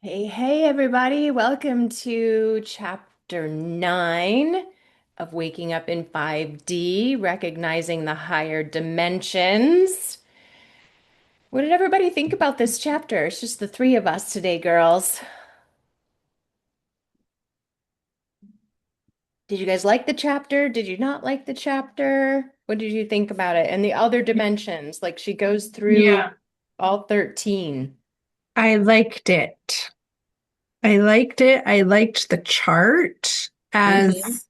Hey, everybody. Welcome to chapter 9 of Waking Up in 5D, recognizing the higher dimensions. What did everybody think about this chapter? It's just the three of us today, girls. Did you guys like the chapter? Did you not like the chapter? What did you think about it? And the other dimensions, like she goes through Yeah, all 13. I liked it. I liked it. I liked the chart Mm-hmm. as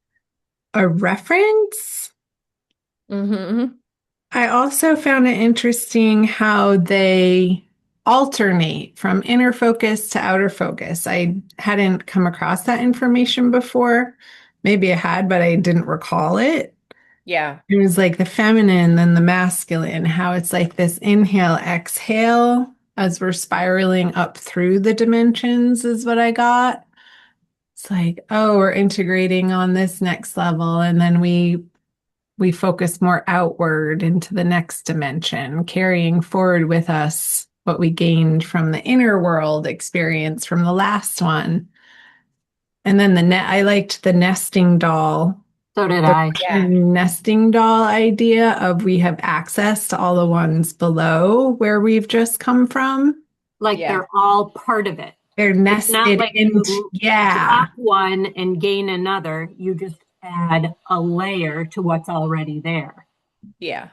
a reference. Mm-hmm. I also found it interesting how they alternate from inner focus to outer focus. I hadn't come across that information before. Maybe I had, but I didn't recall it. Yeah. It was like the feminine, then the masculine, how it's like this inhale, exhale as we're spiraling up through the dimensions, is what I got. It's like, oh, we're integrating on this next level, and then we focus more outward into the next dimension, carrying forward with us what we gained from the inner world experience from the last one. And then I liked the nesting doll, So did the I. Yeah. nesting doll idea of we have access to all the ones below where we've just come from. Like Yeah. they're all part of it. They're It's not nested like into, you yeah. drop one and gain another. You just add a layer to what's already there. Yeah.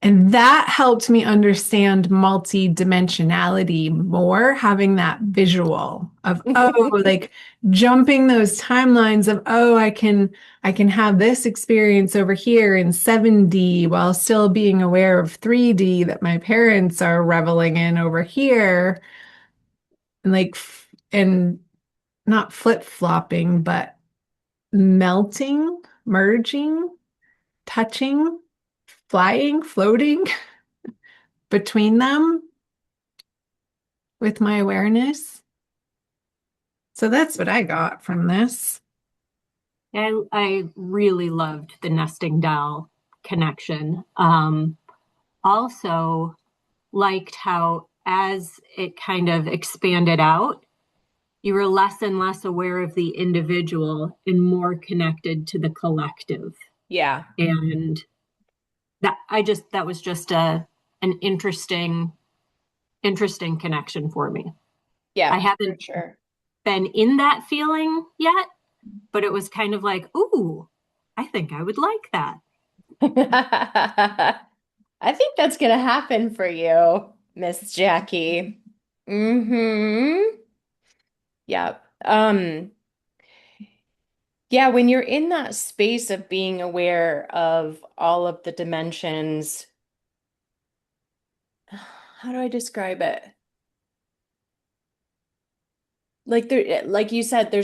And that helped me understand multidimensionality more, having that visual of, oh, like jumping those timelines of, oh, I can have this experience over here in 7D while still being aware of 3D that my parents are reveling in over here. And and not flip-flopping, but melting, merging, touching, flying, floating between them with my awareness. So that's what I got from this. I really loved the nesting doll connection. Also liked how as it kind of expanded out, you were less and less aware of the individual and more connected to the collective. Yeah. And that was just an interesting connection for me. I Yeah, for haven't sure. been in that feeling yet, but it was kind of like, ooh, I think I would like that. I think that's gonna happen for you, Miss Jackie. Mm-hmm. Yep. Yeah, when you're in that space of being aware of all of the dimensions, how do I describe it? Like there, like you said,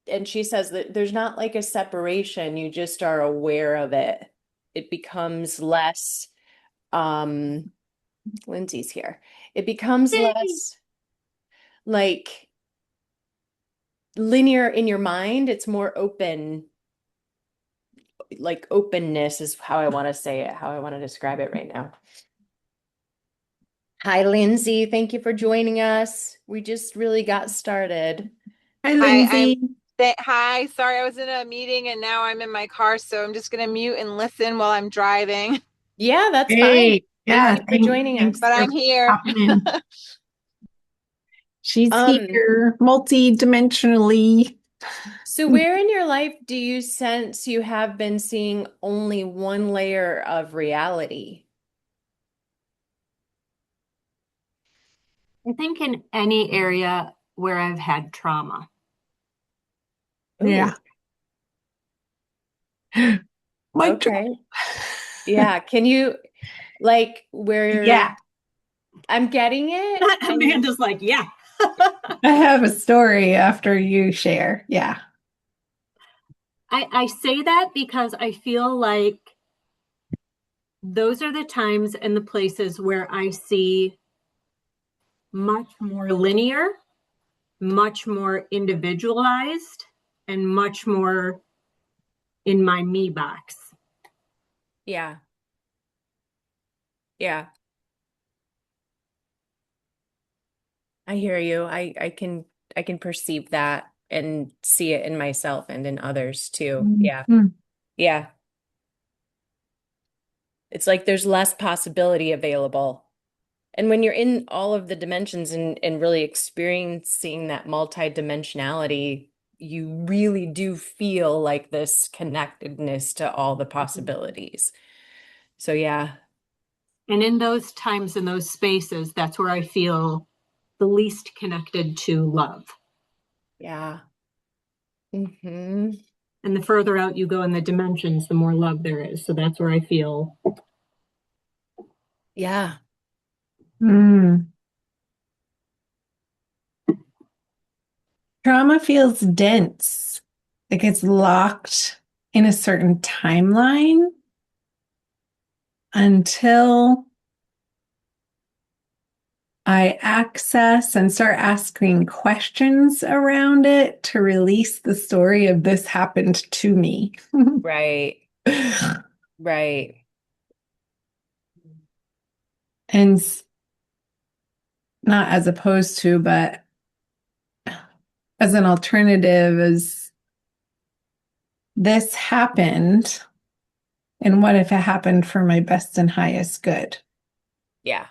and she says that there's not like a separation, you just are aware of it. It becomes less, um, Lindsay's here. It becomes Yay. less like linear in your mind. It's more open, like openness is how I want to say it, how I want to describe it right now. Hi, Lindsay. Thank you for joining us. We just really got started. Hi, Hi, I'm Lindsay. hi. Sorry, I was in a meeting and now I'm in my car, so I'm just gonna mute and listen while I'm driving. Yeah, that's fine. Hey, Thank yeah, you for joining thanks us. But for I'm here. popping in. She's Um, here, multi-dimensionally. so where in your life do you sense you have been seeing only one layer of reality? I think in any area where I've had trauma. Yeah. Ooh, Mic drop. okay. Yeah, can you like where Yeah, I'm getting it and Amanda's like, yeah. I have a story after you share. Yeah. I say that because I feel like those are the times and the places where I see much more linear, much more individualized, and much more in my me box. yeah, yeah. I hear you. I can perceive that and see it in myself and in others too. Yeah. Mhm. Yeah. It's like there's less possibility available. And when you're in all of the dimensions and really experiencing that multidimensionality, you really do feel like this connectedness to all the possibilities. So yeah, And in those times, in those spaces, that's where I feel the least connected to love. yeah. Hmm. And the further out you go in the dimensions, the more love there is. So that's where I feel. Yeah. Mm. Trauma feels dense, like it's locked in a certain timeline until I access and start asking questions around it to release the story of this happened to me. Right. Right. And not as opposed to, but as an alternative, is this happened, and what if it happened for my best and highest good? Yeah.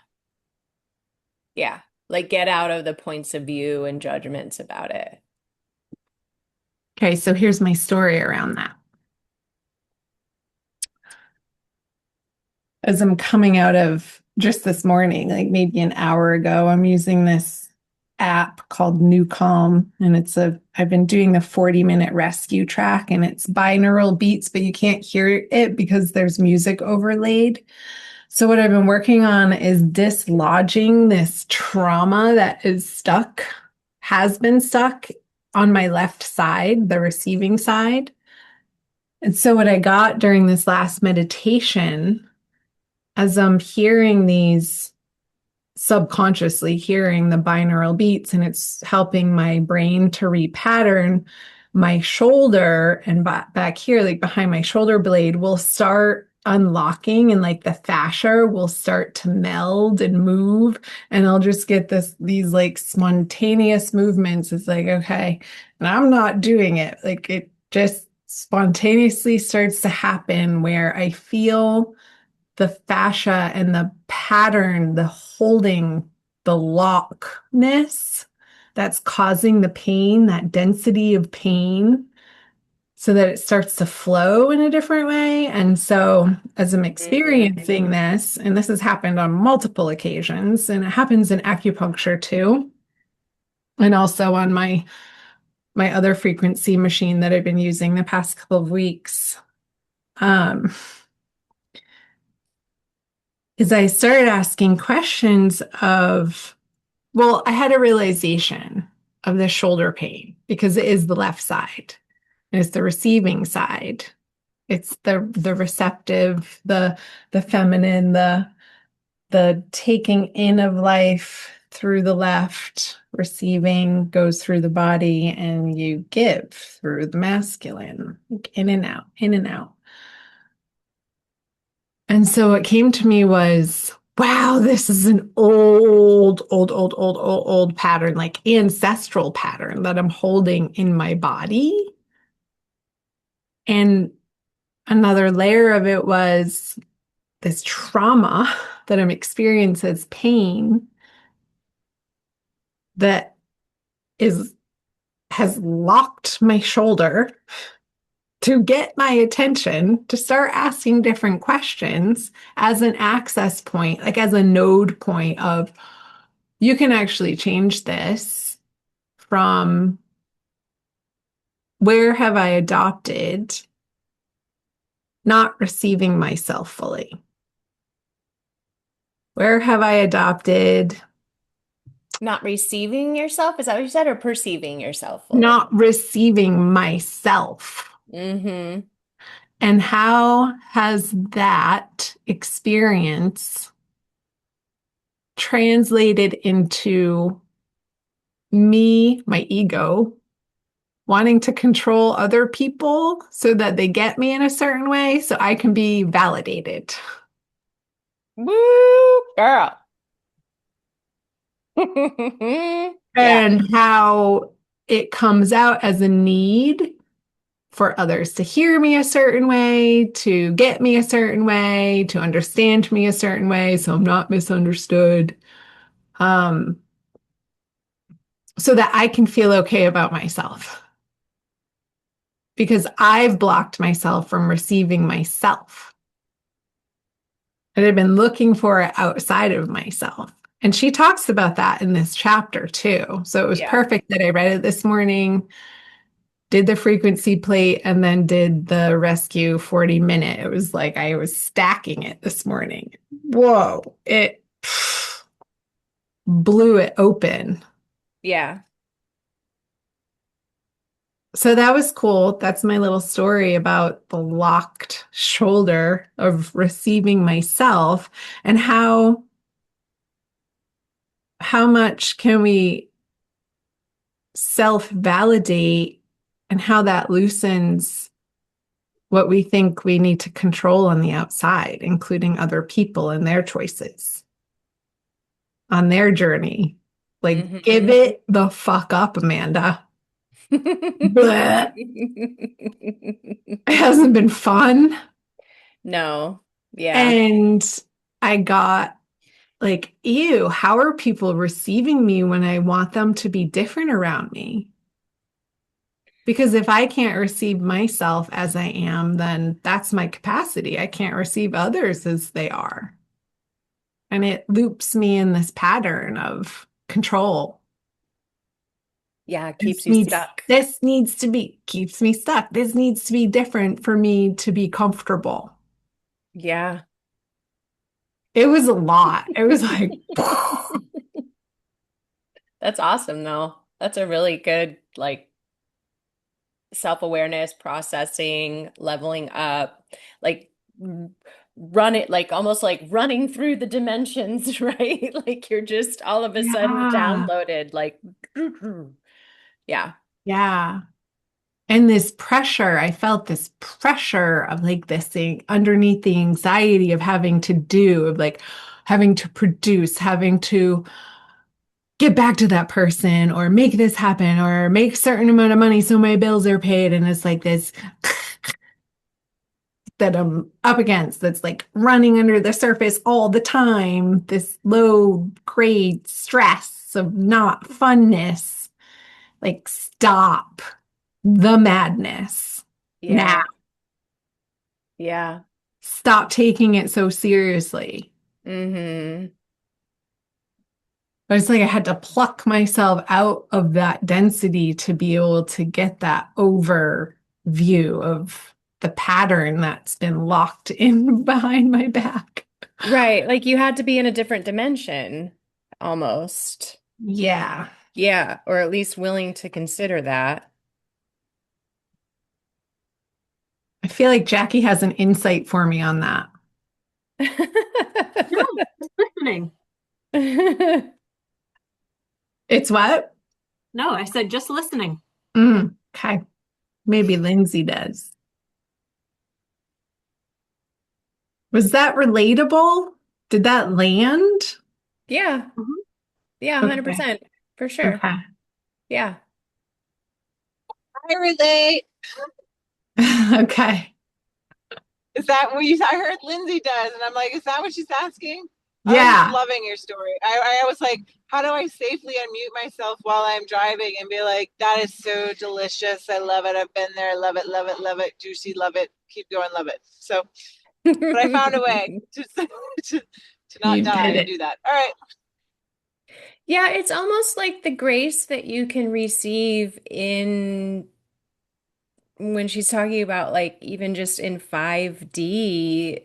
Yeah. Like get out of the points of view and judgments about it. Okay, so here's my story around that. As I'm coming out of just this morning, like maybe an hour ago, I'm using this app called New Calm, and I've been doing the 40-minute rescue track, and it's binaural beats, but you can't hear it because there's music overlaid. So what I've been working on is dislodging this trauma that has been stuck on my left side, the receiving side. And so what I got during this last meditation, as I'm hearing these, subconsciously hearing the binaural beats, and it's helping my brain to repattern, my shoulder and back here, like behind my shoulder blade, will start unlocking, and like the fascia will start to meld and move, and I'll just get these like spontaneous movements. It's like, okay, and I'm not doing it, like it just spontaneously starts to happen where I feel the fascia and the pattern, the holding, the lockness that's causing the pain, that density of pain, so that it starts to flow in a different way. And so, as I'm Hmm. experiencing this, and this has happened on multiple occasions, and it happens in acupuncture too, and also on my other frequency machine that I've been using the past couple of weeks. Um, is I started asking questions of, well, I had a realization of the shoulder pain because it is the left side. And it's the receiving side. It's the receptive, the feminine, the taking in of life through the left, receiving goes through the body, and you give through the masculine, in and out, in and out. And so what came to me was, wow, this is an old pattern, like ancestral pattern that I'm holding in my body. And another layer of it was this trauma that I'm experiencing as pain that is has locked my shoulder to get my attention to start asking different questions as an access point, like as a node point of, you can actually change this from, where have I adopted not receiving myself fully? Where have I adopted Not receiving yourself, is that what you said, or perceiving yourself fully? not receiving myself? Mm-hmm. And how has that experience translated into me, my ego, wanting to control other people so that they get me in a certain way so I can be validated? Woo, girl. Yeah. and how it comes out as a need for others to hear me a certain way, to get me a certain way, to understand me a certain way, so I'm not misunderstood. Um, so that I can feel okay about myself because I've blocked myself from receiving myself. And I've been looking for it outside of myself. And she talks about that in this chapter too. So it was Yeah. perfect that I read it this morning, did the frequency plate, and then did the rescue 40-minute. It was like I was stacking it this morning. Whoa, it blew it open. Yeah. So that was cool. That's my little story about the locked shoulder of receiving myself and how much can we self-validate and how that loosens what we think we need to control on the outside, including other people and their choices on their journey. Like, give Hmm. it the fuck up, Amanda. Blech. It hasn't been fun. No. Yeah. And I got like, ew, how are people receiving me when I want them to be different around me? Because if I can't receive myself as I am, then that's my capacity. I can't receive others as they are. And it loops me in this pattern of control. Yeah. Keeps you stuck. This needs to be, keeps me stuck. This needs to be different for me to be comfortable. Yeah. It was a lot. It was like, That's awesome, though. That's a really good, like, self-awareness, processing, leveling up, like run it, like almost like running through the dimensions, right? Like you're just all of a sudden yeah, downloaded, like, yeah. yeah. And this pressure, I felt this pressure of like this thing underneath the anxiety of having to do, of like having to produce, having to get back to that person or make this happen or make a certain amount of money so my bills are paid. And it's like this that I'm up against that's like running under the surface all the time, this low grade stress of not funness. Like, stop the madness now. Yeah. Yeah. Stop taking it so seriously. Hmm. But it's like I had to pluck myself out of that density to be able to get that overview of the pattern that's been locked in behind my back. Right. Like you had to be in a different dimension almost. Yeah. Yeah. Or at least willing to consider that. I feel like Jackie has an insight for me on that. No, just listening. It's what? No, I said just listening. Okay. Maybe Lindsay does. Was that relatable? Did that land? Yeah. Mhm. Yeah, Okay. 100%. For sure. Okay. Yeah. I relate. Okay. Is that what you? I heard Lindsay does, and I'm like, is that what she's asking? I was just Yeah. loving your story. I was like, how do I safely unmute myself while I'm driving and be like, that is so delicious. I love it. I've been there. Love it. Love it. Love it. Juicy. Love it. Keep going. Love it. So, but I found a way to to not You die did and it. do that. All right. Yeah, it's almost like the grace that you can receive in when she's talking about like even just in 5D,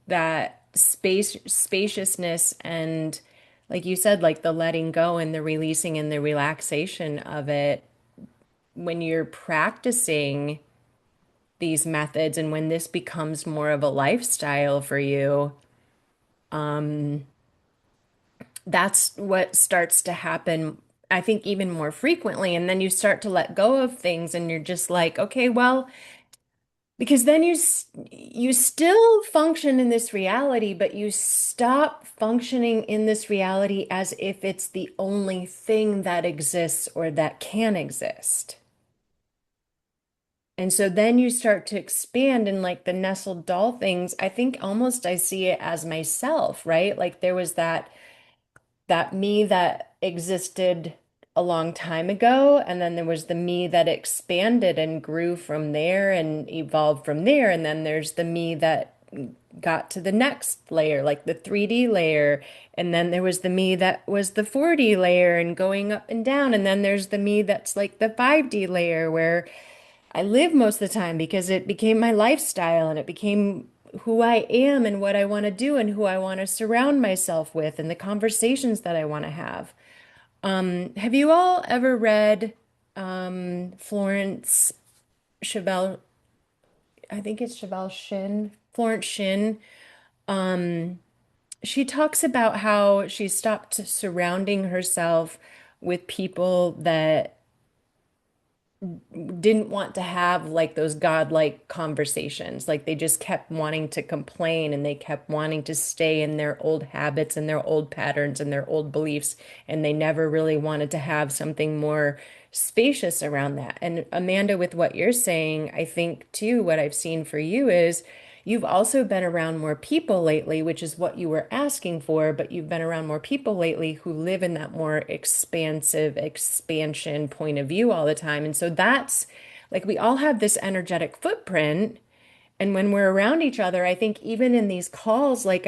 that spaciousness and like you said, like the letting go and the releasing and the relaxation of it when you're practicing these methods and when this becomes more of a lifestyle for you, that's what starts to happen, I think, even more frequently. And then you start to let go of things and you're just like, okay, well, because then you still function in this reality, but you stop functioning in this reality as if it's the only thing that exists or that can exist. And so then you start to expand and like the nestled doll things, I think almost I see it as myself, right? Like there was that me that existed a long time ago, and then there was the me that expanded and grew from there and evolved from there, and then there's the me that got to the next layer, like the 3D layer, and then there was the me that was the 4D layer and going up and down, and then there's the me that's like the 5D layer where I live most of the time because it became my lifestyle and it became who I am and what I want to do and who I want to surround myself with and the conversations that I want to have. Have you all ever read Florence Chevelle? I think it's Chevelle Shin, Florence Shin. Um, she talks about how she stopped surrounding herself with people that didn't want to have like those godlike conversations. Like they just kept wanting to complain and they kept wanting to stay in their old habits and their old patterns and their old beliefs. And they never really wanted to have something more spacious around that. And Amanda, with what you're saying, I think too, what I've seen for you is you've also been around more people lately, which is what you were asking for, but you've been around more people lately who live in that more expansive expansion point of view all the time. And so that's like we all have this energetic footprint. And when we're around each other, I think even in these calls, like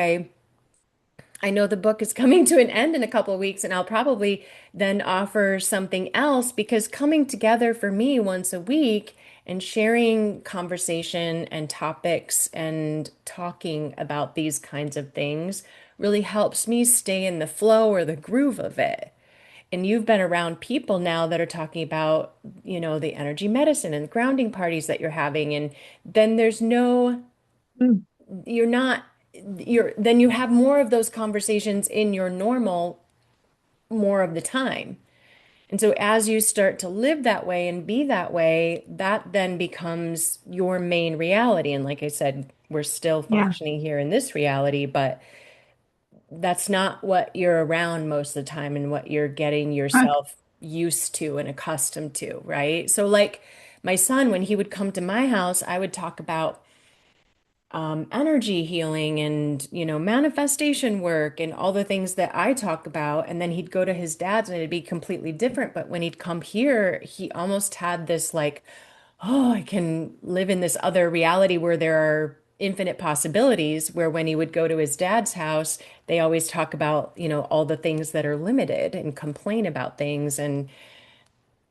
I know the book is coming to an end in a couple of weeks, and I'll probably then offer something else because coming together for me once a week and sharing conversation and topics and talking about these kinds of things really helps me stay in the flow or the groove of it. And you've been around people now that are talking about, the energy medicine and grounding parties that you're having. And then there's no Mm. you're not then you have more of those conversations in your normal more of the time. And so as you start to live that way and be that way, that then becomes your main reality. And like I said, we're still Yeah. functioning here in this reality, but that's not what you're around most of the time and what you're getting Uh, yourself used to and accustomed to, right? So like my son, when he would come to my house, I would talk about energy healing and, manifestation work and all the things that I talk about. And then he'd go to his dad's and it'd be completely different. But when he'd come here, he almost had this like, oh, I can live in this other reality where there are infinite possibilities. Where when he would go to his dad's house, they always talk about, all the things that are limited and complain about things. And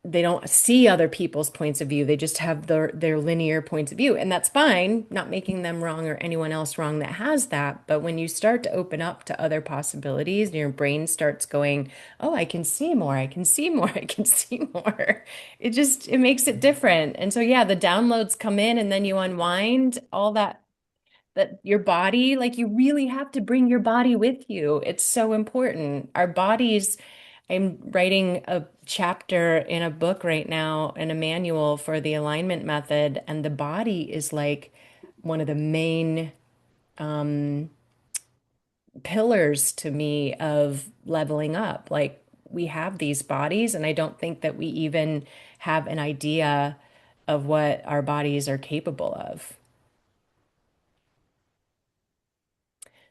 they don't see other people's points of view. They just have their linear points of view. And that's fine, not making them wrong or anyone else wrong that has that. But when you start to open up to other possibilities, and your brain starts going, oh, I can see more, I can see more, I can see more. It makes it different. And so yeah, the downloads come in and then you unwind all that your body, like you really have to bring your body with you. It's so important. Our bodies, I'm writing a chapter in a book right now, in a manual for the alignment method, and the body is like one of the main pillars to me of leveling up. Like we have these bodies, and I don't think that we even have an idea of what our bodies are capable of.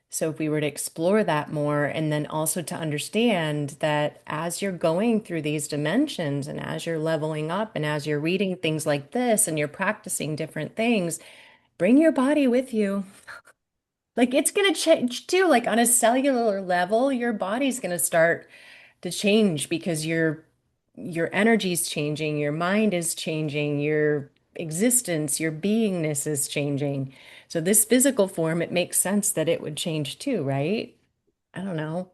So, if we were to explore that more, and then also to understand that as you're going through these dimensions and as you're leveling up and as you're reading things like this and you're practicing different things, bring your body with you. Like it's going to change too. Like on a cellular level, your body's going to start to change because your energy's changing, your mind is changing, your existence, your beingness is changing. So this physical form, it makes sense that it would change too, right? I don't know.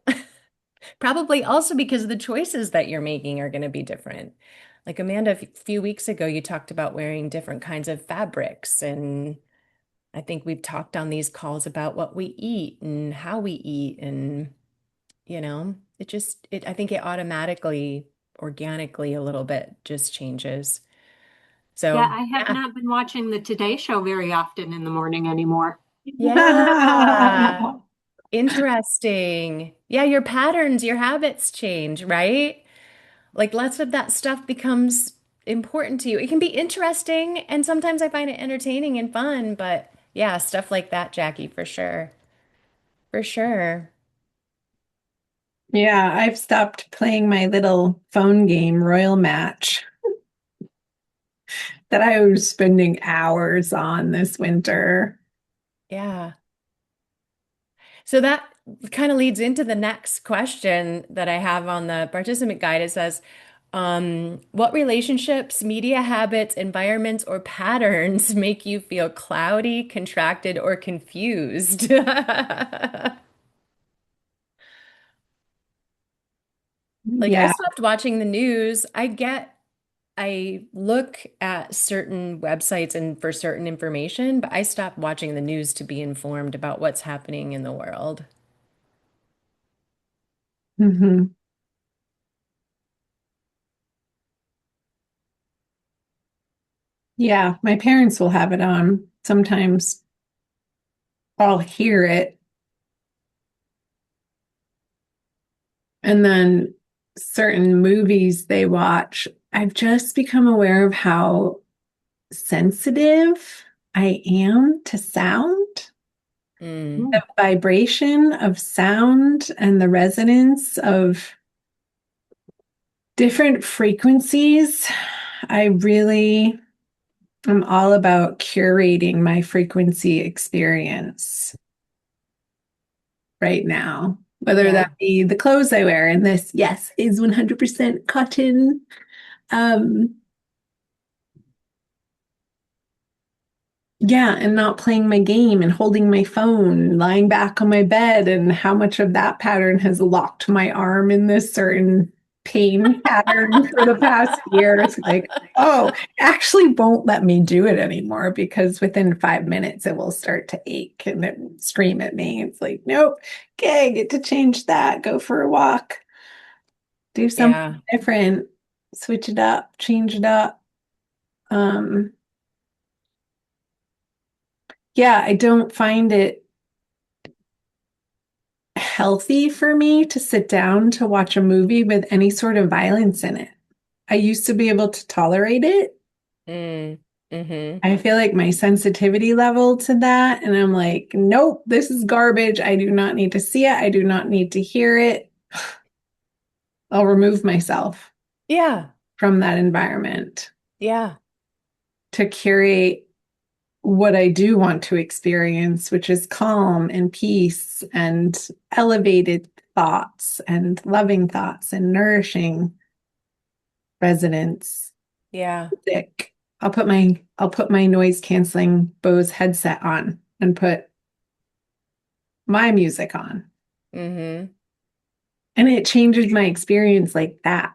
Probably also because the choices that you're making are going to be different. Like Amanda, a few weeks ago, you talked about wearing different kinds of fabrics. And I think we've talked on these calls about what we eat and how we eat. And, I think it automatically, organically a little bit just changes. Yeah, So, I have yeah. not been watching the Today Show very often in the morning anymore. Yeah. Interesting. Yeah, your patterns, your habits change, right? Like less of that stuff becomes important to you. It can be interesting, and sometimes I find it entertaining and fun, but yeah, stuff like that, Jackie, for sure. For sure. Yeah, I've stopped playing my little phone game, Royal Match, that I was spending hours on this winter. Yeah. So that kind of leads into the next question that I have on the participant guide. It says, what relationships, media habits, environments, or patterns make you feel cloudy, contracted, or confused? Like I Yeah. stopped watching the news. I look at certain websites and for certain information, but I stopped watching the news to be informed about what's happening in the world. hmm Yeah, my parents will have it on. Sometimes I'll hear it. And then certain movies they watch, I've just become aware of how sensitive I am to sound, Mm, the vibration of sound and the resonance of different frequencies. I really am all about curating my frequency experience right now, whether yeah. that be the clothes I wear, and this, yes, is 100% cotton. Um, Yeah, and not playing my game and holding my phone, lying back on my bed, and how much of that pattern has locked my arm in this certain pain pattern for the past year. It's like, oh, actually won't let me do it anymore because within 5 minutes it will start to ache and it will scream at me. It's like, nope, okay, get to change that. Go for a walk, do something Yeah. different, switch it up, change it up. Um, yeah, I don't find it healthy for me to sit down to watch a movie with any sort of violence in it. I used to be able to tolerate it. Mm, hmm. I feel like my sensitivity level to that, and I'm like, nope, this is garbage. I do not need to see it. I do not need to hear it. I'll remove myself Yeah. from that environment Yeah. to curate what I do want to experience, which is calm and peace and elevated thoughts and loving thoughts and nourishing resonance. Yeah. Music. I'll put my noise canceling Bose headset on and put my music on. Hmm. And it changes my experience like that.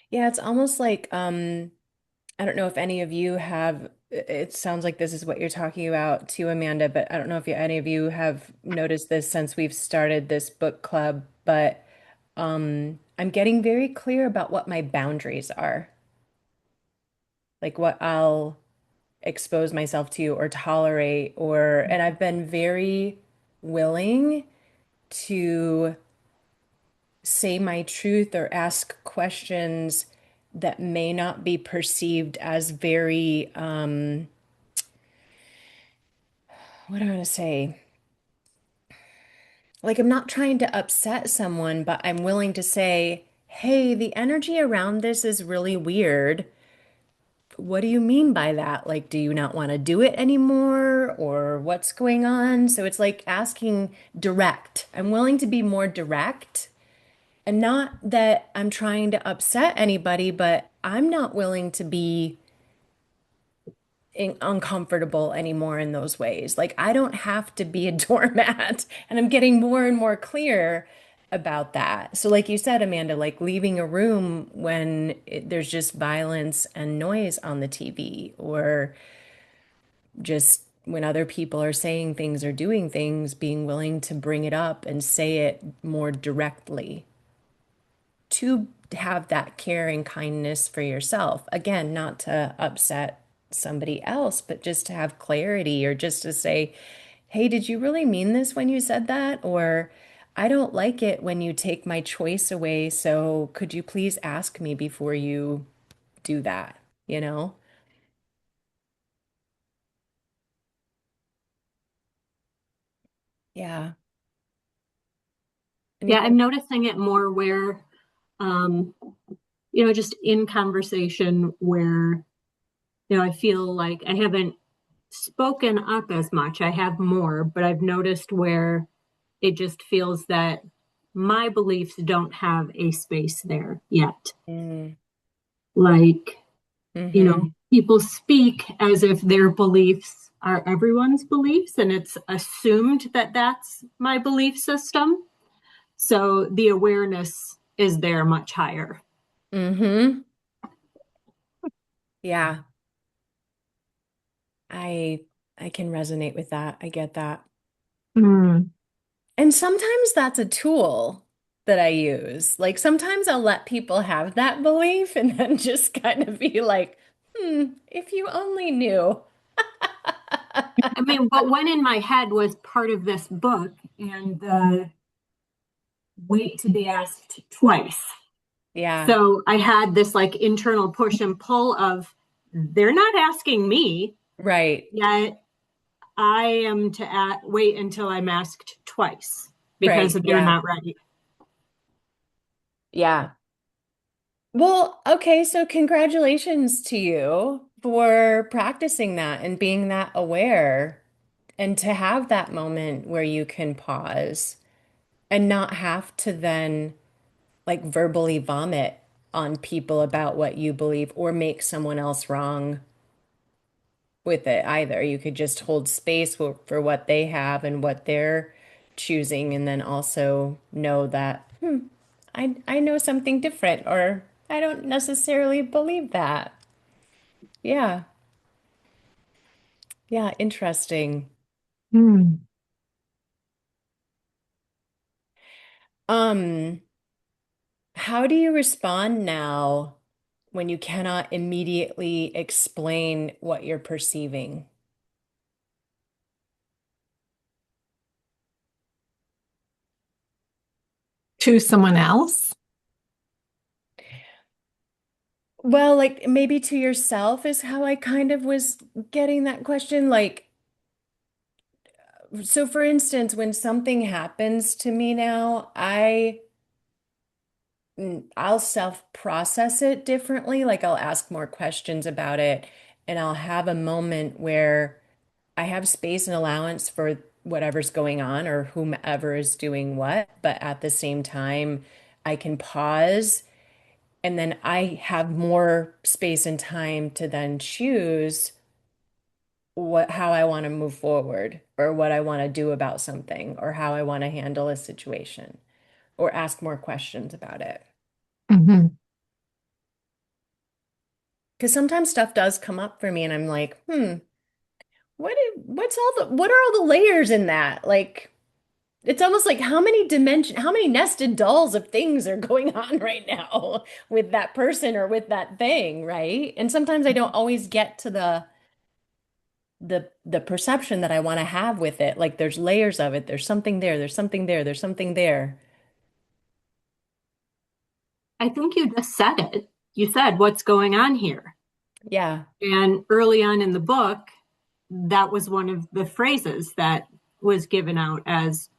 Yeah, it's almost like I don't know if any of you have it sounds like this is what you're talking about too, Amanda, but I don't know if any of you have noticed this since we've started this book club, but I'm getting very clear about what my boundaries are, like what I'll expose myself to or tolerate and I've been very willing to say my truth or ask questions that may not be perceived as very, what do I want to say? Like, I'm not trying to upset someone, but I'm willing to say, hey, the energy around this is really weird. What do you mean by that? Like, do you not want to do it anymore? Or what's going on? So it's like asking direct. I'm willing to be more direct. And not that I'm trying to upset anybody, but I'm not willing to be uncomfortable anymore in those ways. Like, I don't have to be a doormat. And I'm getting more and more clear about that. So, like you said, Amanda, like leaving a room when there's just violence and noise on the TV, or just when other people are saying things or doing things, being willing to bring it up and say it more directly to have that care and kindness for yourself. Again, not to upset somebody else, but just to have clarity or just to say, hey, did you really mean this when you said that? Or I don't like it when you take my choice away. So could you please ask me before you do that? You know? Yeah. Yeah, Anything? I'm noticing it more where, um, just in conversation where, I feel like I haven't spoken up as much. I have more, but I've noticed where it just feels that my beliefs don't have a space there yet. Mm, Like, mm-hmm. people speak as if their beliefs are everyone's beliefs, and it's assumed that that's my belief system. So the awareness is there much higher. Mm-hmm. Yeah. I I can resonate with that. I get that. Mm. And sometimes that's a tool that I use. Like sometimes I'll let people have that belief and then just kind of be like, if you only knew. I mean, what went in my head was part of this book and the wait to be asked twice. Yeah, So I had this like internal push and pull of they're not asking me, right, yet I am to wait until I'm asked twice because right. they're Yeah, not ready. yeah. Well, okay, so congratulations to you for practicing that and being that aware and to have that moment where you can pause and not have to then like verbally vomit on people about what you believe or make someone else wrong with it either. You could just hold space for what they have and what they're choosing, and then also know that, I know something different, or I don't necessarily believe that. Yeah, yeah, interesting. Mm. Um, how do you respond now when you cannot immediately explain what you're perceiving? To someone else. Well, like maybe to yourself is how I kind of was getting that question. Like, so for instance, when something happens to me now, I'll self-process it differently. Like I'll ask more questions about it and I'll have a moment where I have space and allowance for whatever's going on or whomever is doing what, but at the same time, I can pause and then I have more space and time to then choose how I want to move forward or what I want to do about something or how I want to handle a situation or ask more questions about it. Mhm. Because sometimes stuff does come up for me and I'm like, what are all the layers in that? Like, it's almost like how many nested dolls of things are going on right now with that person or with that thing, right? And sometimes I don't always get to the perception that I want to have with it. Like there's layers of it. There's something there. There's something there. There's something there. I think you just said it. You said what's going on here. Yeah. And early on in the book, that was one of the phrases that was given out as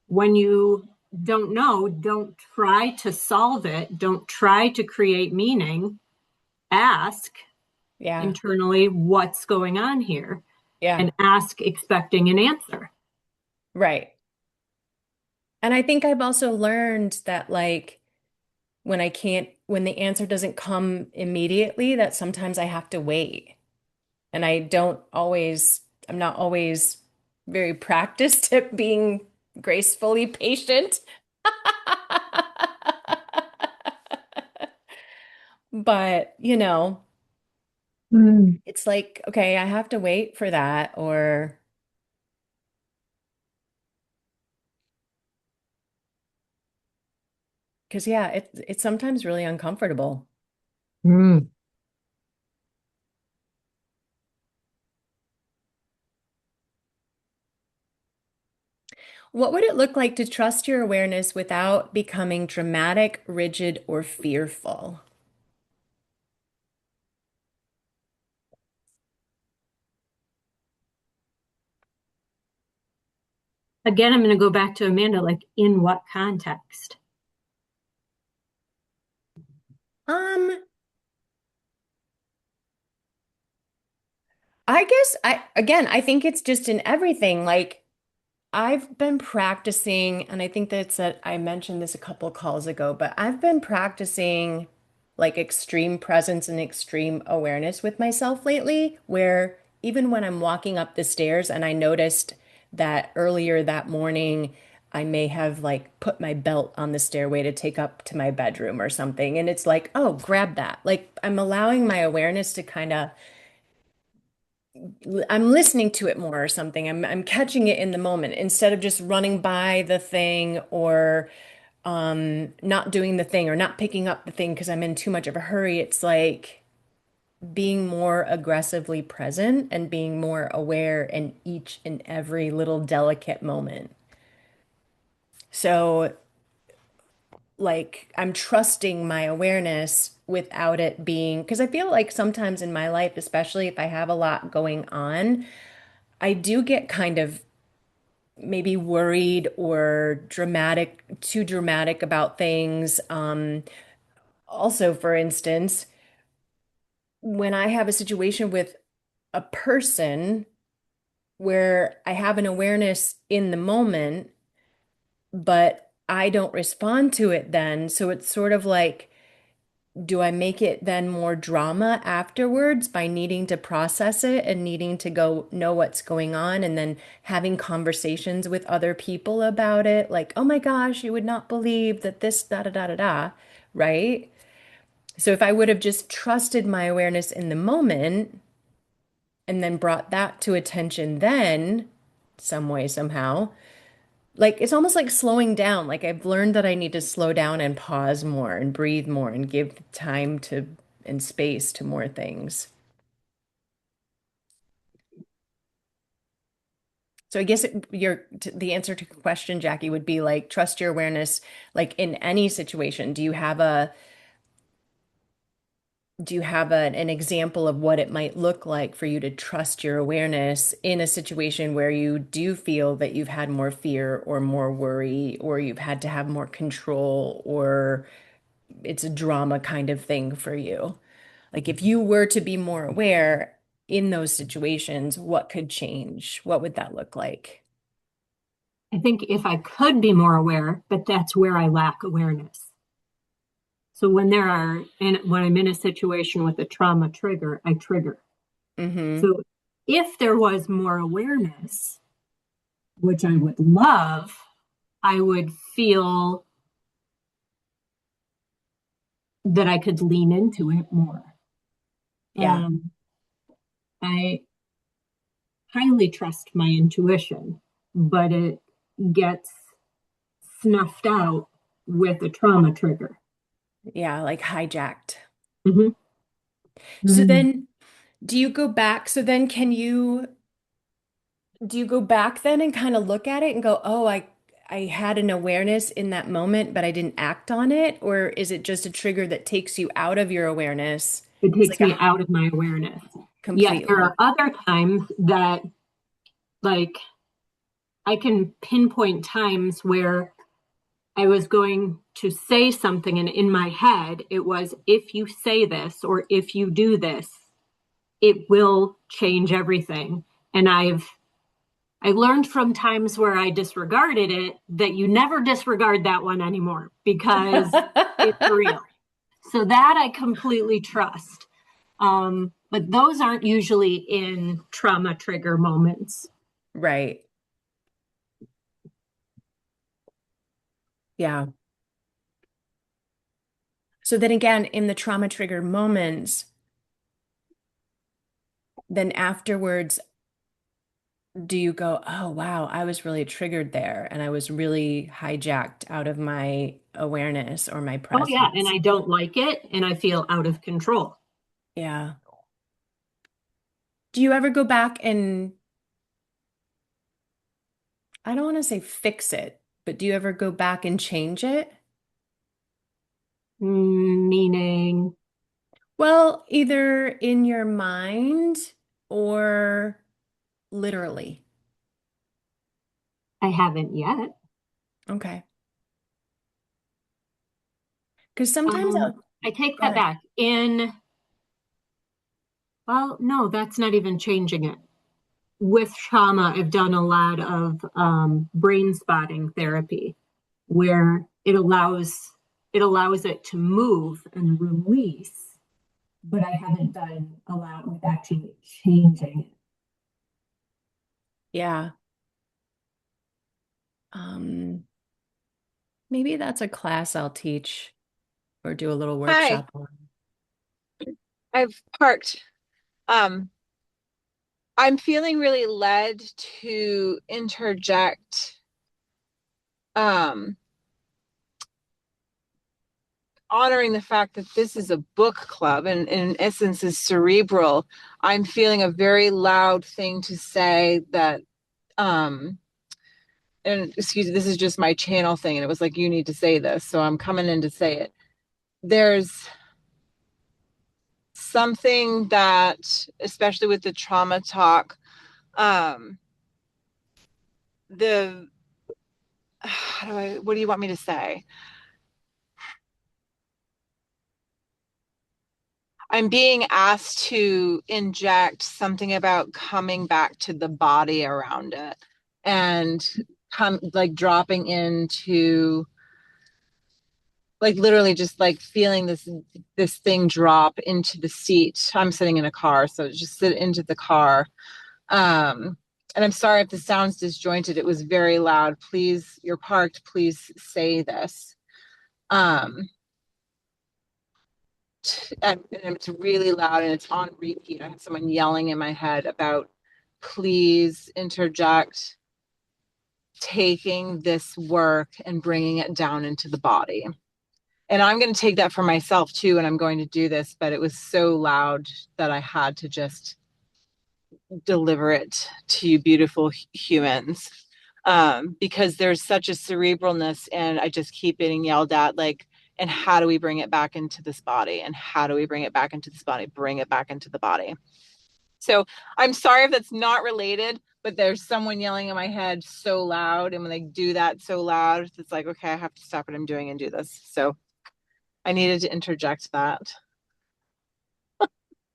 when you don't know, don't try to solve it, don't try to create meaning, ask Yeah. internally what's going on here Yeah. and ask expecting an answer. Right. And I think I've also learned that like when the answer doesn't come immediately, that sometimes I have to wait. And I'm not always very practiced at being gracefully patient. But, Mm. it's like, okay, I have to wait for that, or Because yeah, it's sometimes really uncomfortable. Mm. What would it look like to trust your awareness without becoming dramatic, rigid, or fearful? Again, I'm going to go back to Amanda, like in what context? Um, I guess I think it's just in everything. Like I've been practicing, and I think I mentioned this a couple calls ago, but I've been practicing like extreme presence and extreme awareness with myself lately, where even when I'm walking up the stairs and I noticed that earlier that morning, I may have like put my belt on the stairway to take up to my bedroom or something. And it's like, oh, grab that. Like I'm allowing my awareness to kind of I'm listening to it more or something. I'm catching it in the moment instead of just running by the thing or not doing the thing or not picking up the thing because I'm in too much of a hurry. It's like being more aggressively present and being more aware in each and every little delicate moment. So like I'm trusting my awareness without it being, because I feel like sometimes in my life, especially if I have a lot going on, I do get kind of maybe worried or too dramatic about things. Also, for instance, when I have a situation with a person where I have an awareness in the moment, but I don't respond to it then. So it's sort of like, do I make it then more drama afterwards by needing to process it and needing to go know what's going on and then having conversations with other people about it? Like, oh my gosh, you would not believe that this, da da da da da, right? So if I would have just trusted my awareness in the moment and then brought that to attention then, some way, somehow, like it's almost like slowing down. Like I've learned that I need to slow down and pause more and breathe more and give time to and space to more things. So I guess the answer to your question, Jackie, would be like trust your awareness like in any situation. An example of what it might look like for you to trust your awareness in a situation where you do feel that you've had more fear or more worry or you've had to have more control or it's a drama kind of thing for you. Like if you were to be more aware in those situations, what could change? What would that look like? I think if I could be more aware, but that's where I lack awareness. So when I'm in a situation with a trauma trigger, I trigger. Mm-hmm. So if there was more awareness, which I would love, I would feel that I could lean into it more. Yeah. I highly trust my intuition, but it gets snuffed out with a trauma trigger. Yeah, like hijacked. Mm-hmm. So Mm. then do you go back? So then do you go back then and kind of look at it and go, "Oh, I had an awareness in that moment, but I didn't act on it?" Or is it just a trigger that takes you out of your awareness? It It's takes like a me out of my awareness. Yet there completely. are other times that, like, I can pinpoint times where I was going to say something, and in my head, it was, if you say this or if you do this, it will change everything. And I learned from times where I disregarded it that you never disregard that one anymore because it's real. So that I completely trust. But those aren't usually in trauma trigger moments. Right. Yeah. So then again, in the trauma trigger moments, then afterwards, do you go, oh, wow, I was really triggered there and I was really hijacked out of my awareness or my Oh, yeah. And presence? I don't like it and I feel out of control. Yeah. Do you ever go back and, I don't want to say fix it, but do you ever go back and change it? Meaning Well, either in your mind or literally. I haven't yet. Okay. Because sometimes I'll I take go that ahead. back. Well, no, that's not even changing it. With trauma, I've done a lot of brain spotting therapy where it allows it to move and release, but I haven't done a lot with actually changing it. Yeah. Um, Maybe that's a class I'll teach or do a little Hi, workshop on. I've parked. Um, I'm feeling really led to interject um honoring the fact that this is a book club and in essence is cerebral. I'm feeling a very loud thing to say that um and excuse me, this is just my channel thing and it was like you need to say this, so I'm coming in to say it. There's something that especially with the trauma talk, um the what do you want me to say? I'm being asked to inject something about coming back to the body around it and come like dropping into like literally just like feeling this thing drop into the seat. I'm sitting in a car, so just sit into the car. And I'm sorry if this sounds disjointed. It was very loud. Please, you're parked. Please say this. Um, and it's really loud and it's on repeat. I have someone yelling in my head about please interject taking this work and bringing it down into the body. And I'm going to take that for myself too. And I'm going to do this, but it was so loud that I had to just deliver it to you, beautiful humans. Because there's such a cerebralness, and I just keep getting yelled at, like, and how do we bring it back into this body? And how do we bring it back into this body? Bring it back into the body. So I'm sorry if that's not related, but there's someone yelling in my head so loud. And when they do that so loud, it's like, okay, I have to stop what I'm doing and do this. So I needed to interject that.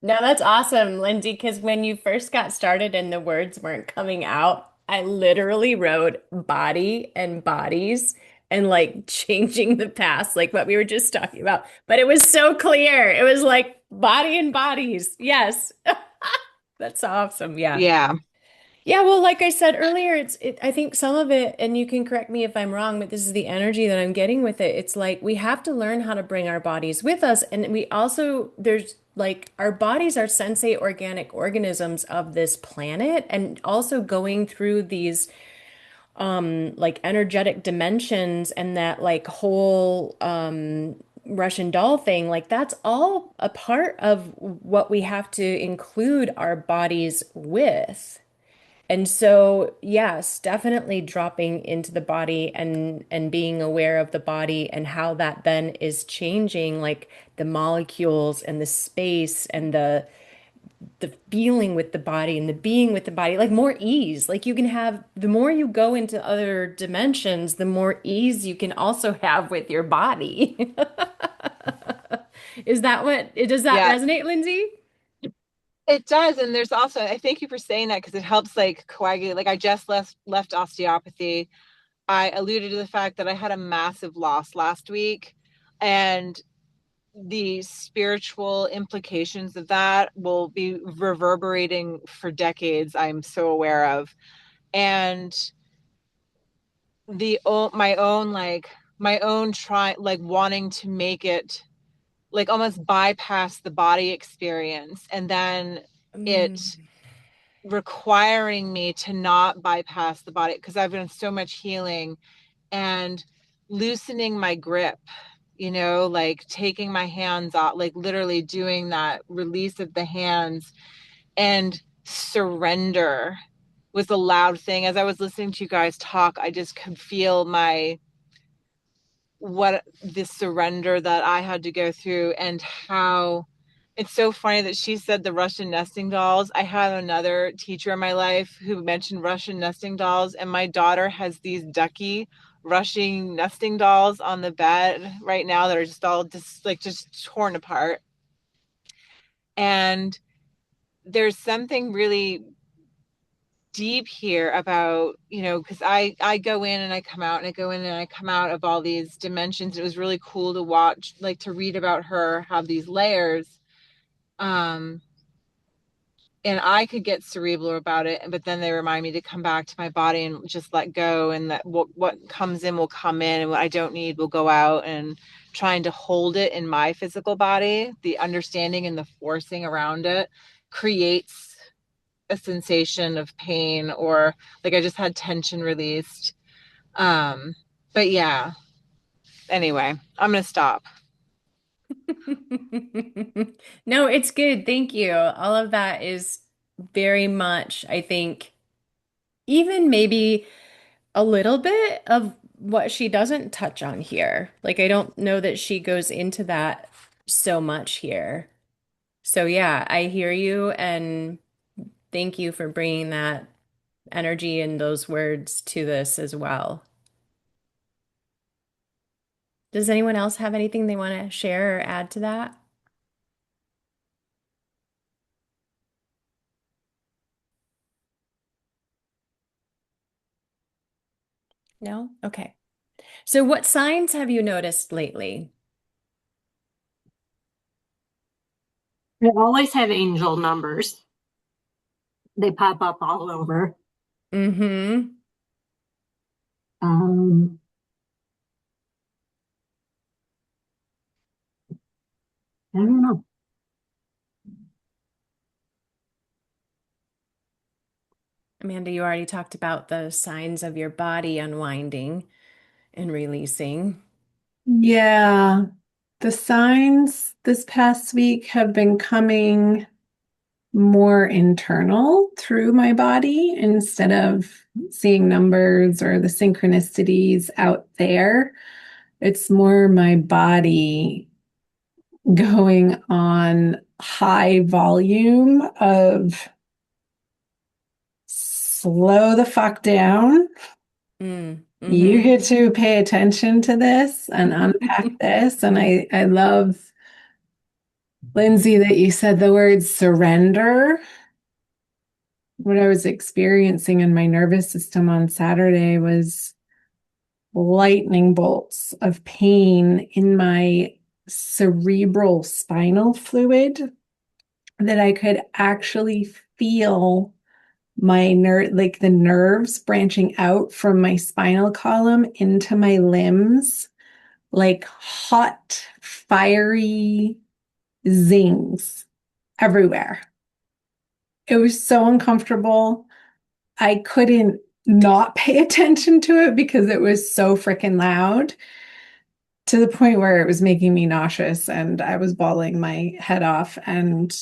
No, that's awesome, Lindsay, because when you first got started and the words weren't coming out, I literally wrote body and bodies and like changing the past, like what we were just talking about. But it was so clear. It was like body and bodies. Yes. That's awesome. Yeah. Yeah. Yeah, well, like I said earlier, I think some of it, and you can correct me if I'm wrong, but this is the energy that I'm getting with it. It's like we have to learn how to bring our bodies with us. And we also, there's like our bodies are sensate organic organisms of this planet, and also going through these like energetic dimensions and that like whole Russian doll thing, like that's all a part of what we have to include our bodies with. And so, yes, definitely dropping into the body and being aware of the body and how that then is changing like the molecules and the space and the feeling with the body and the being with the body, like more ease. Like you can have the more you go into other dimensions, the more ease you can also have with your body. Is that what, does that Yeah. resonate, Lindsay? It does, and there's also I thank you for saying that because it helps like coagulate. Like I just left osteopathy. I alluded to the fact that I had a massive loss last week, and the spiritual implications of that will be reverberating for decades. I'm so aware of, and my own try like wanting to make it like almost bypass the body experience, and then it Mm, requiring me to not bypass the body because I've done so much healing and loosening my grip, like taking my hands off, like literally doing that release of the hands and surrender was a loud thing. As I was listening to you guys talk, I just could feel what this surrender that I had to go through and how it's so funny that she said the Russian nesting dolls. I had another teacher in my life who mentioned Russian nesting dolls, and my daughter has these ducky Russian nesting dolls on the bed right now that are just all just torn apart. And there's something really deep here about, because I go in and I come out and I go in and I come out of all these dimensions. It was really cool to watch, like to read about her have these layers. And I could get cerebral about it, but then they remind me to come back to my body and just let go, and that what comes in will come in, and what I don't need will go out. And trying to hold it in my physical body, the understanding and the forcing around it creates a sensation of pain, or like I just had tension released. But yeah, anyway, I'm gonna stop. No, it's good. Thank you. All of that is very much, I think, even maybe a little bit of what she doesn't touch on here. Like, I don't know that she goes into that so much here. So, yeah, I hear you and thank you for bringing that energy and those words to this as well. Does anyone else have anything they want to share or add to that? No? Okay. So, what signs have you noticed lately? I always have angel numbers. They pop up all over. Mm-hmm. Um, I don't know. Amanda, you already talked about the signs of your body unwinding and releasing. Yeah, the signs this past week have been coming more internal through my body instead of seeing numbers or the synchronicities out there. It's more my body going on high volume of slow the fuck down. Mm, You mm-hmm. get to pay attention to this and unpack this. And I love, Lindsay, that you said the word surrender. What I was experiencing in my nervous system on Saturday was lightning bolts of pain in my cerebral spinal fluid that I could actually feel my like the nerves branching out from my spinal column into my limbs, like hot, fiery zings everywhere. It was so uncomfortable. I couldn't not pay attention to it because it was so freaking loud, to the point where it was making me nauseous and I was bawling my head off. And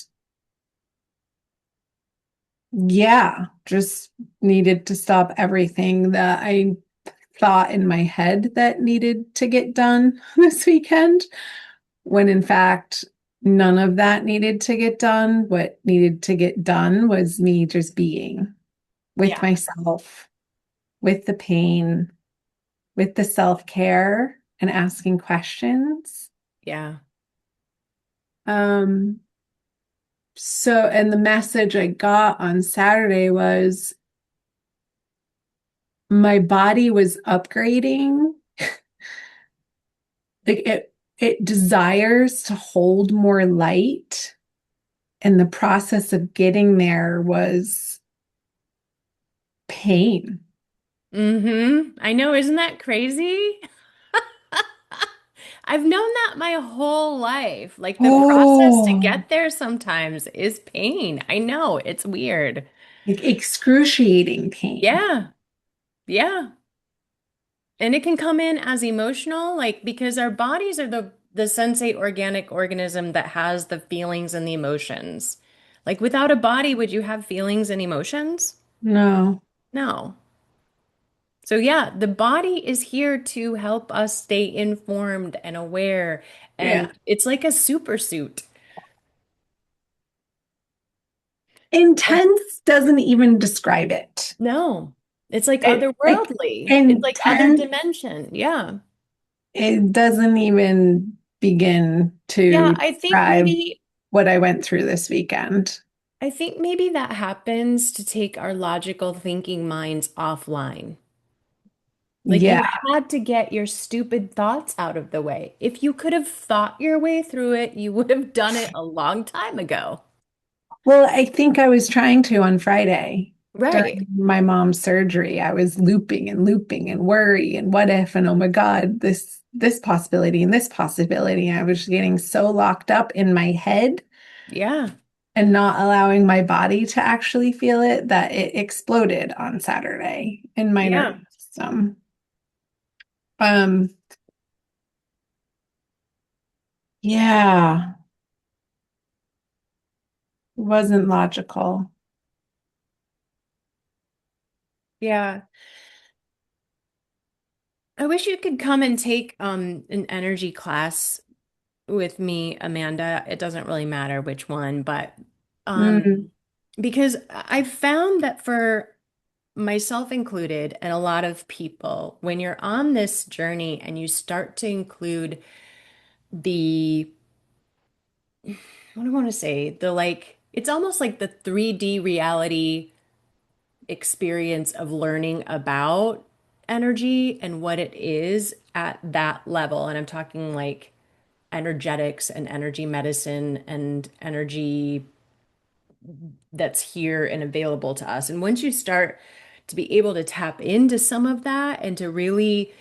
yeah, just needed to stop everything that I thought in my head that needed to get done this weekend, when in fact, none of that needed to get done. What needed to get done was me just being with Yeah. myself, with the pain, with the self-care and asking questions. Yeah. Um, and the message I got on Saturday was my body was upgrading. Like it desires to hold more light. And the process of getting there was pain. Mm-hmm. I know, isn't that crazy? I've known that my whole life. Like the process to Oh, get there sometimes is pain. I know, it's weird. Like excruciating pain. Yeah. Yeah. And it can come in as emotional, like because our bodies are the sensate organic organism that has the feelings and the emotions. Like without a body, would you have feelings and emotions? No. No. So yeah, the body is here to help us stay informed and aware, Yeah. and it's like a super suit. Intense doesn't even describe it. No, it's like Like otherworldly. It's like other intense, dimension. Yeah. it doesn't even begin Yeah, to I think describe maybe what I went through this weekend. I think maybe that happens to take our logical thinking minds offline. Like Yeah. you had to get your stupid thoughts out of the way. If you could have thought your way through it, you would have done it a long time ago. Well, I think I was trying to on Friday Right. during my mom's surgery. I was looping and looping and worry and what if and oh my God, this possibility and this possibility. I was getting so locked up in my head Yeah. and not allowing my body to actually feel it that it exploded on Saturday in my nervous Yeah. system. Um, yeah, it wasn't logical. Yeah. I wish you could come and take an energy class with me, Amanda. It doesn't really matter which one, but um Mm, because I've found that for myself included and a lot of people, when you're on this journey and you start to include the what do I want to say? The like it's almost like the 3D reality experience of learning about energy and what it is at that level. And I'm talking like energetics and energy medicine and energy that's here and available to us. And once you start to be able to tap into some of that and to really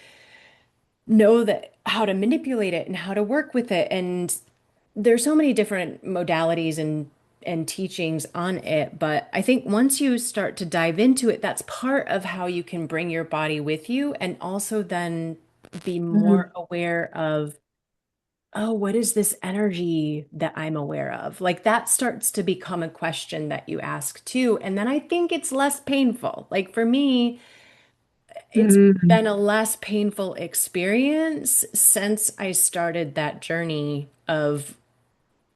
know that how to manipulate it and how to work with it, and there's so many different modalities and teachings on it, but I think once you start to dive into it, that's part of how you can bring your body with you and also then be more mm, aware of, oh, what is this energy that I'm aware of? Like that starts to become a question that you ask too. And then I think it's less painful. Like for me, it's mm, been a less painful experience since I started that journey of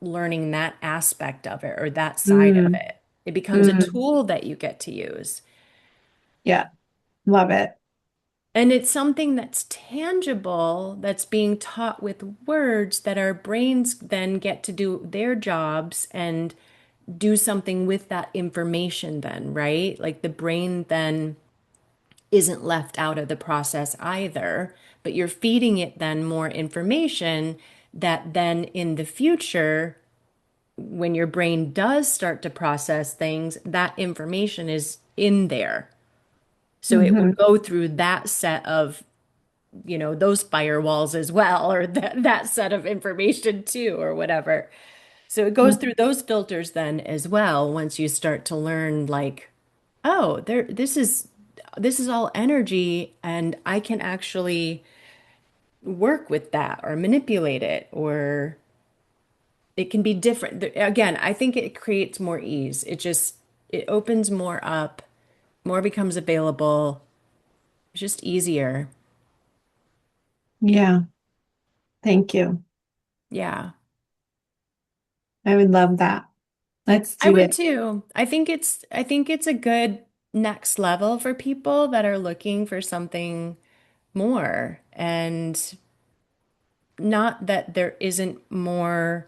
learning that aspect of it or that side of mm, it. It becomes a mm. tool that you get to use. Yeah, love it. And it's something that's tangible, that's being taught with words that our brains then get to do their jobs and do something with that information, then, right? Like the brain then isn't left out of the process either, but you're feeding it then more information that then in the future, when your brain does start to process things, that information is in there. So it will Hmm. go through that set of, those firewalls as well, or that set of information too, or whatever. So it goes through those filters then as well once you start to learn like, oh, this is all energy and I can actually work with that or manipulate it or it can be different. Again, I think it creates more ease. It opens more up, more becomes available. It's just easier. Yeah, thank you. Yeah. I would love that. Let's I do would it. too. I think it's a good next level for people that are looking for something more and not that there isn't more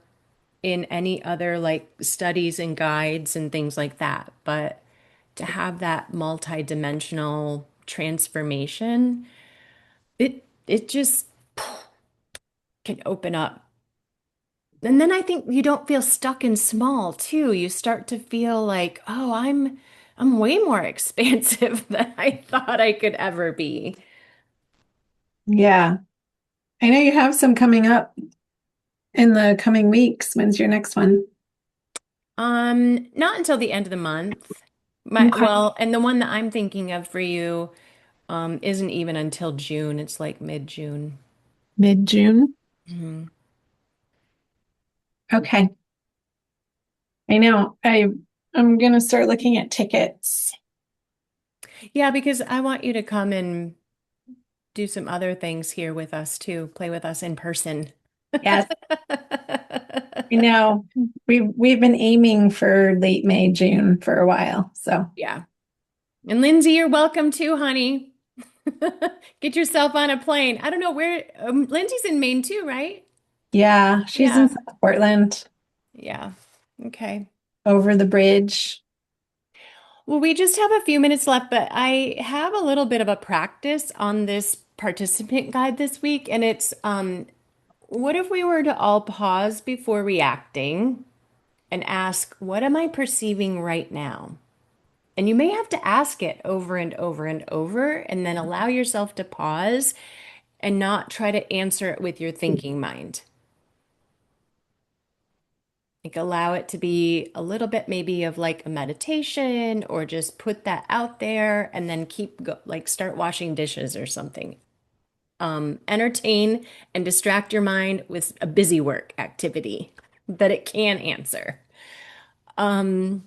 in any other like studies and guides and things like that, but to have that multi-dimensional transformation, it just can open up. And then I think you don't feel stuck and small too. You start to feel like, oh, I'm way more expansive than I thought I could ever be. Yeah. I know you have some coming up in the coming weeks. When's your next one? Not until the end of the month, Okay. Well, and the one that I'm thinking of for you isn't even until June. It's like mid-June. Mid-June. Mhm. Okay. I know. I'm gonna start looking at tickets. Yeah, because I want you to come and do some other things here with us too, play with us in person. Yes, I know. We've been aiming for late May, June for a while. So Yeah. And Lindsay, you're welcome too, honey. Get yourself on a plane. I don't know where, Lindsay's in Maine too, right? yeah, she's in Yeah. South Portland Yeah. Okay. over the bridge. Well, we just have a few minutes left, but I have a little bit of a practice on this participant guide this week, and it's what if we were to all pause before reacting and ask, what am I perceiving right now? And you may have to ask it over and over and over, and then allow yourself to pause and not try to answer it with your thinking mind. Like allow it to be a little bit maybe of like a meditation or just put that out there and then like start washing dishes or something. Entertain and distract your mind with a busy work activity that it can answer. Um,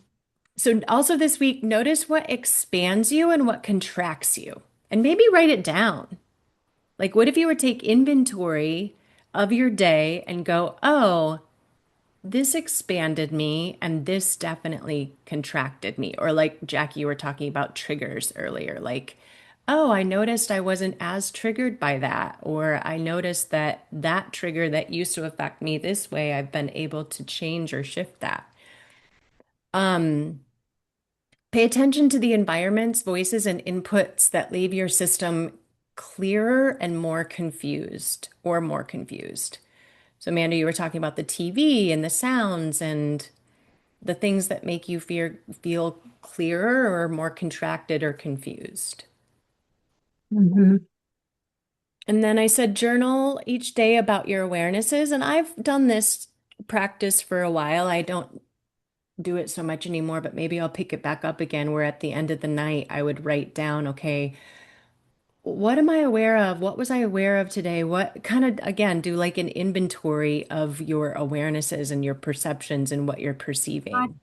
so also this week, notice what expands you and what contracts you, and maybe write it down. Like, what if you were to take inventory of your day and go, oh, this expanded me and this definitely contracted me. Or like Jackie, you were talking about triggers earlier. Like, oh, I noticed I wasn't as triggered by that. Or I noticed that that trigger that used to affect me this way, I've been able to change or shift that. Um, Pay attention to the environments, voices, and inputs that leave your system clearer and more confused or more confused. So, Amanda, you were talking about the TV and the sounds and the things that make you feel clearer or more contracted or confused. Mhm. And then I said journal each day about your awarenesses. And I've done this practice for a while. I don't do it so much anymore, but maybe I'll pick it back up again where at the end of the night I would write down, okay, what am I aware of? What was I aware of today? What kind of, again, do like an inventory of your awarenesses and your perceptions and what you're perceiving.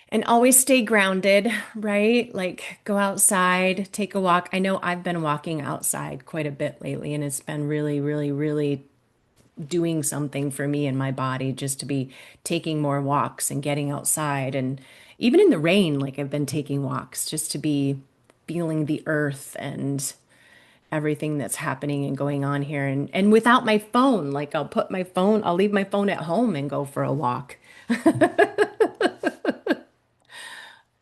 And always stay grounded, right? Like go outside, take a walk. I know I've been walking outside quite a bit lately, and it's been really, really, really doing something for me and my body just to be taking more walks and getting outside. And even in the rain, like I've been taking walks just to be feeling the earth and everything that's happening and going on here. And without my phone, like I'll leave my phone at home and go for a walk.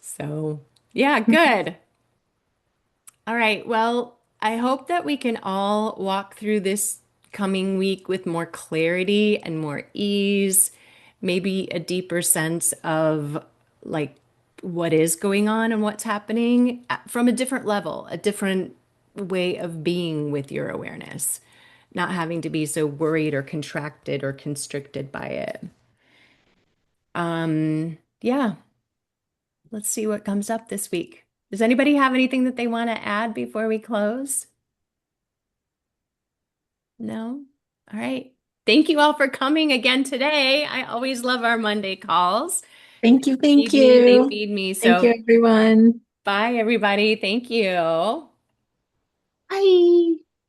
So, yeah, good. All right. Well, I hope that we can all walk through this coming week with more clarity and more ease, maybe a deeper sense of like what is going on and what's happening from a different level, a different way of being with your awareness, not having to be so worried or contracted or constricted by it. Yeah. Let's see what comes up this week. Does anybody have anything that they want to add before we close? No? All right. Thank you all for coming again today. I always love our Monday calls. Thank you. Thank Feed me, they you. feed me. Thank you, So everyone. bye, everybody. Thank you. Bye.